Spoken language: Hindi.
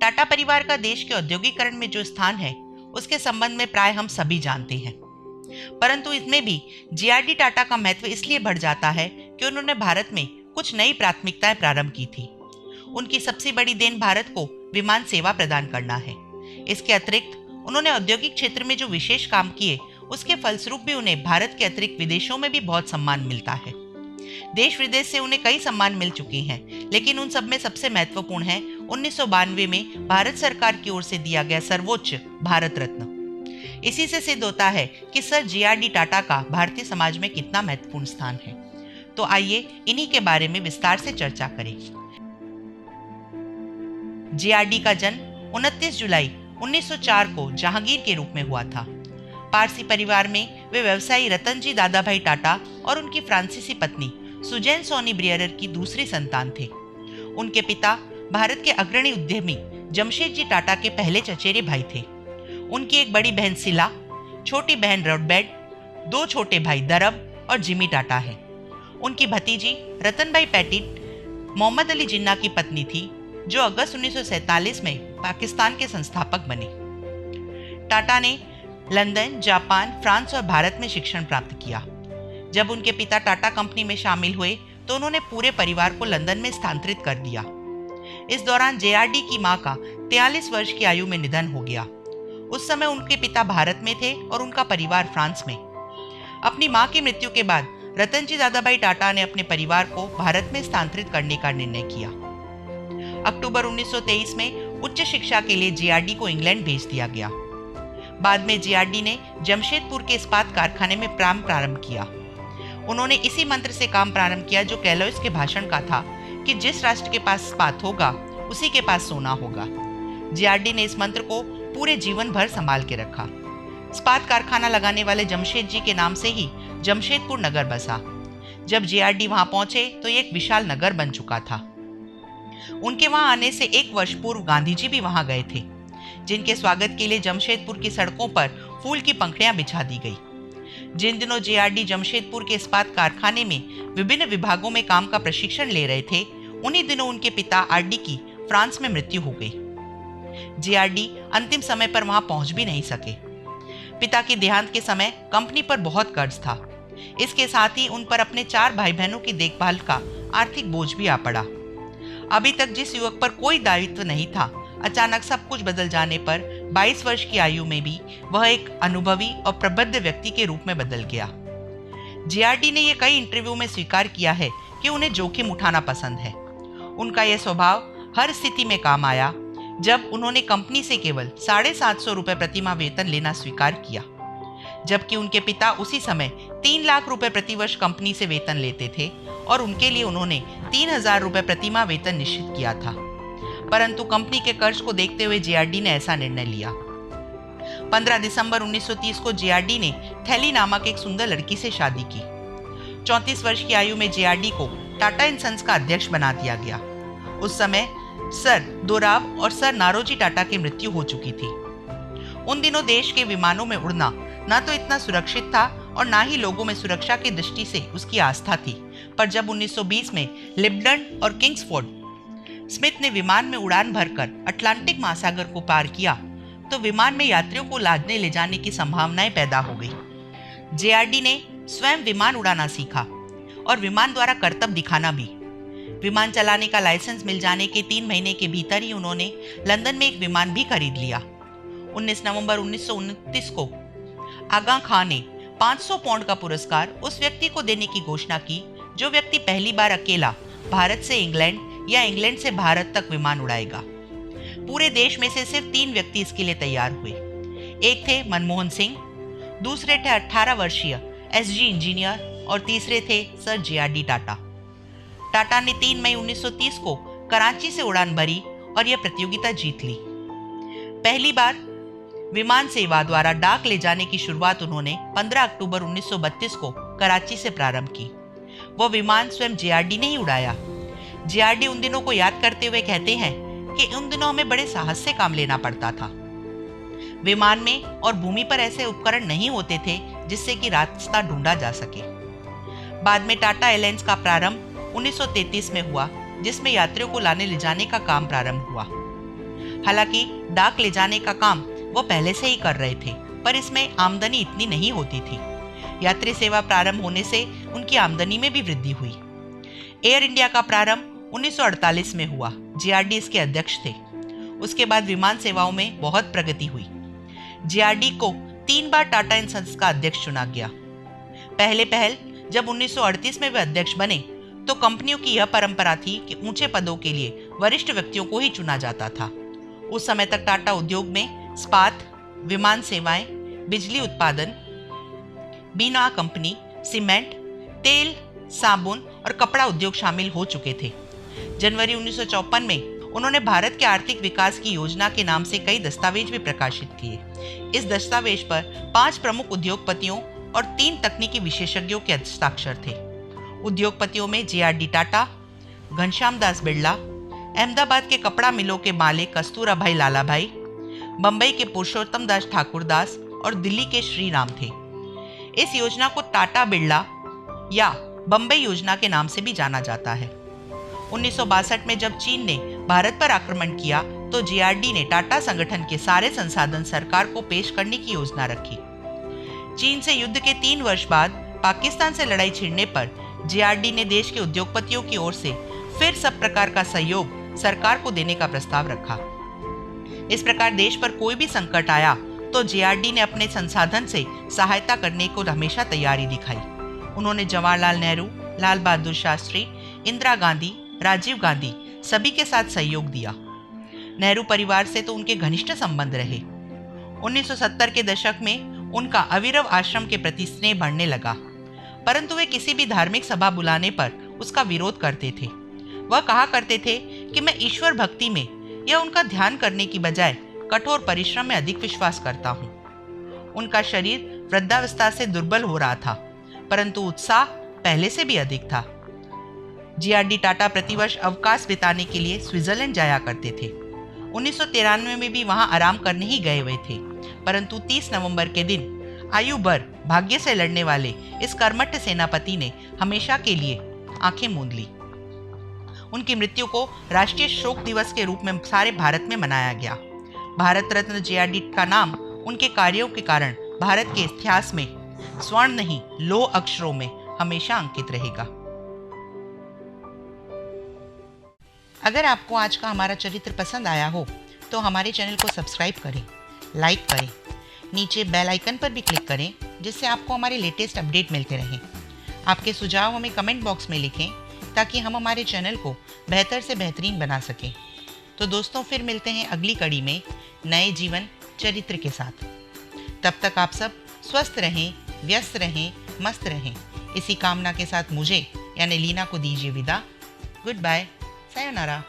टाटा परिवार का देश के औद्योगिकरण में जो स्थान है उसके संबंध में प्राय हम सभी जानते हैं, परंतु इसमें भी जीआरडी टाटा का महत्व इसलिए बढ़ जाता है कि उन्होंने भारत में कुछ नई प्राथमिकताएं प्रारंभ की थी। उनकी सबसे बड़ी देन भारत को विमान सेवा प्रदान करना है। इसके अतिरिक्त उन्होंने औद्योगिक क्षेत्र में जो विशेष काम किए उसके फलस्वरूप भी उन्हें भारत के अतिरिक्त विदेशों में भी बहुत सम्मान मिलता है। देश विदेश से उन्हें कई सम्मान मिल चुके हैं, लेकिन उन सब में सबसे महत्वपूर्ण है 1992 में भारत सरकार की ओर से दिया गया सर्वोच्च भारत रत्न। इसी से सिद्ध होता है कि सर जीआरडी टाटा का भारतीय समाज में कितना महत्वपूर्ण स्थान है। तो आइए इन्हीं के बारे में विस्तार से चर्चा करें। जीआरडी का जन्म 29 जुलाई 1904 को जहांगीर के रूप में हुआ था। पारसी परिवार में वे व्यवसायी रतनजी दादाभाई टाटा और उनकी फ्रांसीसी पत्नी सुजैन सोनी ब्रियरर की दूसरी संतान थे। उनके पिता भारत के अग्रणी उद्यमी जमशेदजी टाटा के पहले चचेरे भाई थे। उनकी एक बड़ी बहन सिला, छोटी बहन रोडबेड, दो छोटे भाई दरब और जिमी टाटा है। उनकी भतीजी रतनबाई पैटिट मोहम्मद अली जिन्ना की पत्नी थी, जो अगस्त 1947 में पाकिस्तान के संस्थापक बने। टाटा ने लंदन, जापान, फ्रांस और भारत में शिक्षण प्राप्त किया। जब उनके पिता टाटा कंपनी में शामिल हुए तो उन्होंने पूरे परिवार को लंदन में स्थानांतरित कर दिया। इस दौरान जेआरडी की मां का 43 वर्ष की आयु में निधन हो गया। उस समय उनके पिता भारत में थे और उनका परिवार फ्रांस में। अपनी मां की मृत्यु के बाद रतनजी दादाभाई टाटा ने अपने परिवार को भारत में स्थानांतरित करने का निर्णय किया। अक्टूबर 1923 में उच्च शिक्षा के लिए जीआरडी को इंग्लैंड भेज दिया गया। बाद में जीआरडी ने जमशेदपुर के इस्पात कारखाने में काम प्रारंभ किया। उन्होंने इसी मंत्र से काम प्रारंभ किया जो कैलोइस के भाषण का था कि जिस राष्ट्र के पास इस्पात होगा उसी के पास सोना होगा। जीआरडी ने इस मंत्र को पूरे जीवन भर संभाल के रखा। इस्पात कारखाना लगाने वाले जमशेद जी के नाम से ही जमशेदपुर नगर बसा। जब जीआरडी वहां पहुंचे तो ये एक विशाल नगर बन चुका था। उनके वहां आने से एक वर्ष पूर्व गांधी जी भी वहां गए थे, जिनके स्वागत के लिए जमशेदपुर की सड़कों पर फूल की पंखुड़ियां बिछा दी गई। जिन दिनों जीआरडी जमशेदपुर के इस्पात कारखाने में विभिन्न विभागों में काम का प्रशिक्षण ले रहे थे, उन्हीं दिनों उनके पिता आरडी की फ्रांस में मृत्यु हो गई। जीआरडी अंतिम समय पर वहां पहुंच भी नहीं सके। पिता के देहांत के समय कंपनी पर बहुत कर्ज था। इसके साथ ही उन पर अपने 4 भाई बहनों की देखभाल का आर्थिक बोझ भी आ पड़ा। अभी तक जिस युवक पर कोई दायित्व नहीं था, अचानक सब कुछ बदल जाने पर 22 वर्ष की आयु में भी वह एक अनुभवी और प्रबुद्ध व्यक्ति के रूप में बदल गया। जीआरडी ने यह कई इंटरव्यू में स्वीकार किया है कि उन्हें जोखिम उठाना पसंद है। उनका यह स्वभाव हर स्थिति में काम आया। जब उन्होंने कंपनी से केवल 750 रुपए प्रतिमाह वेतन लेना स्वीकार किया, जबकि उनके पिता उसी समय 3 लाख रुपए प्रतिवर्ष कंपनी से वेतन लेते थे और उनके लिए उन्होंने 3000 रुपए प्रतिमाह वेतन निश्चित किया था। परंतु कंपनी के कर्ज को देखते हुए जीआरडी ने ऐसा निर्णय लिया। 15 दिसंबर 1930 को जीआरडी ने थैली नामक एक सुंदर लड़की से शादी की। 34 वर्ष की आयु में जीआरडी को टाटा एंड सन्स का अध्यक्ष बना दिया गया। उस समय सर दोराब और सर नारोजी टाटा की मृत्यु हो चुकी थी। उन दिनों देश के विमानों में उड़ना न तो इतना सुरक्षित था और न ही लोगों में सुरक्षा की दृष्टि से उसकी आस्था थी। पर जब 1920 में लिब्डन और किंग्सफोर्ड स्मिथ ने विमान में उड़ान भरकर अटलांटिक महासागर को पार किया, तो विमान में यात्रियों को लादने ले जाने की संभावनाएं पैदा हो गई। जेआरडी ने स्वयं विमान उड़ाना सीखा और विमान द्वारा करतब दिखाना भी। विमान चलाने का लाइसेंस मिल जाने के 3 महीने के भीतर ही उन्होंने लंदन में एक विमान भी खरीद लिया। 19 नवंबर 1929 को आगा खां ने 500 पाउंड का पुरस्कार उस व्यक्ति को देने की घोषणा की जो व्यक्ति पहली बार अकेला भारत से इंग्लैंड या इंग्लैंड से भारत तक विमान उड़ाएगा। पूरे देश में से सिर्फ 3 व्यक्ति इसके लिए तैयार हुए। एक थे मनमोहन सिंह, दूसरे थे 18 वर्षीय एसजी इंजीनियर और तीसरे थे सर जीआरडी टाटा। टाटा ने 3 मई 1930 को कराची से उड़ान भरी और यह प्रतियोगिता जीत ली। पहली बार विमान सेवा द्वारा डाक ले जाने की शुरुआत उन्होंने 15 अक्टूबर 1932 को कराची से प्रारंभ की। वह विमान स्वयं जेआरडी ने ही उड़ाया। जेआरडी उन दिनों को याद करते हुए कहते हैं कि उन दिनों हमें बड़े साहस से काम लेना पड़ता था। विमान में और भूमि पर ऐसे उपकरण नहीं होते थे जिससे कि रास्ता ढूंढा जा सके। बाद में टाटा एयरलाइंस का प्रारंभ 1933 में हुआ, जिसमें यात्रियों को लाने ले जाने का काम प्रारंभ हुआ। हालांकि डाक ले जाने का काम वो पहले से ही कर रहे थे, पर इसमें आमदनी इतनी नहीं होती थी। यात्री सेवा प्रारंभ होने से उनकी आमदनी में भी वृद्धि हुई। एयर इंडिया का प्रारंभ 1948 में हुआ। जेआरडी इसके अध्यक्ष थे। उसके बाद विमान सेवाओं में बहुत प्रगति हुई। जेआरडी को 3 बार टाटा एंड सन्स का अध्यक्ष चुना गया। पहल जब 1938 में वे अध्यक्ष बने तो कंपनियों की यह परंपरा थी कि ऊंचे पदों के लिए वरिष्ठ व्यक्तियों को ही चुना जाता था। उस समय तक टाटा उद्योग में इस्पात, विमान सेवाएं, बिजली उत्पादन, बीना कंपनी, सीमेंट, तेल, साबुन और कपड़ा उद्योग शामिल हो चुके थे। जनवरी 1954 में उन्होंने भारत के आर्थिक विकास की योजना के नाम से कई दस्तावेज भी प्रकाशित किए। इस दस्तावेज पर 5 प्रमुख उद्योगपतियों और 3 तकनीकी विशेषज्ञों के हस्ताक्षर थे। उद्योगपतियों में जेआरडी टाटा, घनश्याम दास बिड़ला, अहमदाबाद के कपड़ा मिलों के मालिक कस्तूराभाई लालाभाई, बंबई के पुरुषोत्तम दास ठाकुरदास और दिल्ली के श्री राम थे। इस योजना को टाटा बिड़ला या बंबई योजना के नाम से भी जाना जाता है। 1962 में जब चीन ने भारत पर आक्रमण किया तो जेआरडी ने टाटा संगठन के सारे संसाधन सरकार को पेश करने की योजना रखी। चीन से युद्ध के 3 वर्ष बाद पाकिस्तान से लड़ाई छिड़ने पर जेआरडी ने देश के उद्योगपतियों की ओर से फिर सब प्रकार का सहयोग सरकार को देने का प्रस्ताव रखा। इस प्रकार देश पर कोई भी संकट आया तो जेआरडी ने अपने संसाधन से सहायता करने को हमेशा तैयारी दिखाई। उन्होंने जवाहरलाल नेहरू, लाल बहादुर शास्त्री, इंदिरा गांधी, राजीव गांधी सभी के साथ सहयोग दिया। नेहरू परिवार से तो उनके घनिष्ठ संबंध रहे। 1970 के दशक में उनका अविरव आश्रम के प्रति स्नेह बढ़ने लगा, परंतु वे किसी भी धार्मिक सभा बुलाने पर उसका विरोध करते थे। वह कहा करते थे कि मैं ईश्वर भक्ति में या उनका ध्यान करने की बजाय कठोर परिश्रम में अधिक विश्वास करता हूँ। उनका शरीर वृद्धावस्था से दुर्बल हो रहा था, परंतु उत्साह पहले से भी अधिक था। जेआरडी टाटा प्रतिवर्ष अवकाश बिताने के लिए स्विट्जरलैंड जाया करते थे। 1993 में भी वहां आराम करने ही गए हुए थे, परंतु 30 नवंबर के दिन आयु भर भाग्य से लड़ने वाले इस कर्मठ सेनापति ने हमेशा के लिए आंखें मूंद ली। उनकी मृत्यु को राष्ट्रीय शोक दिवस के रूप में सारे भारत में मनाया गया। भारत रत्न जेआरडी का नाम उनके कार्यों के कारण भारत के इतिहास में स्वर्ण नहीं लोह अक्षरों में हमेशा अंकित रहेगा। अगर आपको आज का हमारा चरित्र पसंद आया हो तो हमारे चैनल को सब्सक्राइब करें, लाइक करें, नीचे बेल आइकन पर भी क्लिक करें जिससे आपको हमारे लेटेस्ट अपडेट मिलते रहें। आपके सुझाव हमें कमेंट बॉक्स में लिखें ताकि हम हमारे चैनल को बेहतर से बेहतरीन बना सकें। तो दोस्तों, फिर मिलते हैं अगली कड़ी में नए जीवन चरित्र के साथ। तब तक आप सब स्वस्थ रहें, व्यस्त रहें, मस्त रहें। इसी कामना के साथ मुझे यानी लीना को दीजिए विदा। Good bye, sayonara.